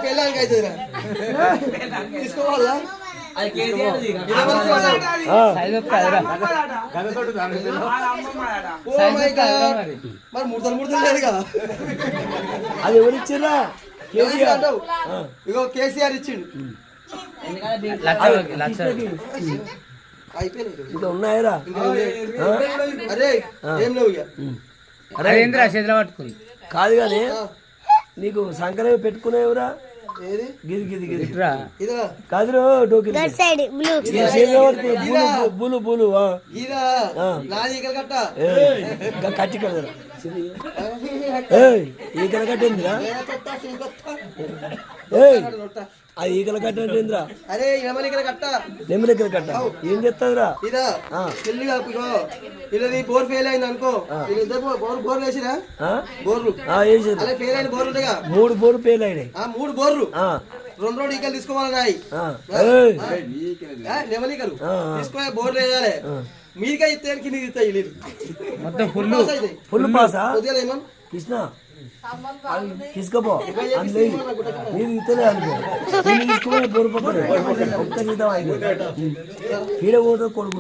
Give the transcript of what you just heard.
పెళ్ళానికి అవుతుందిరా తీసుకోవాలా మరి ముడతలు లేదు కదా అది ఎవరు ఇచ్చిర్రా అంటావు ఇగో కేసీఆర్ ఇచ్చిండు ఇంకా ఉన్నాయరా అరే ఏం లేవు చేతిలో పట్టుకుంది కాదు కానీ నీకు సంక్రాంతి పెట్టుకునేవురా ఏది గిది గిది గిది ఇదా కాదురో టోకి బులు బులు ఇదా నాది ఇక్కడ కట్ట కచ్చి కదరా ఈకల కట్టేంద్రా అది ఈకల కట్టేంద్రా అరే నెమలికల కట్ట నెమ్మలికల కట్ట ఏం చేస్తుందిరా ఇదా పెళ్లి కాపుకో ఇది బోర్ ఫెయిల్ అయింది అనుకో బోర్ వేసిరా బోర్లు అలా ఫెయిల్ అయిన బోర్లు ఉంటాయి 3 బోర్లు ఫెయిల్ అయినాయి 3 బోర్లు 2 ఈకలు తీసుకోవాలన్నాయి నెమలికలు తీసుకునే బోర్లు వేయాలి మీరుగా ఇస్తే కింద ఇస్తాయి మొత్తం ఫుల్ పాసా కృష్ణ తీసుకోపో మీరు ఇస్తలే అనుకో తీసుకోవాలి బోరు పక్కన ఒక్క జీతం 5 పీడ పోతే కొడుకు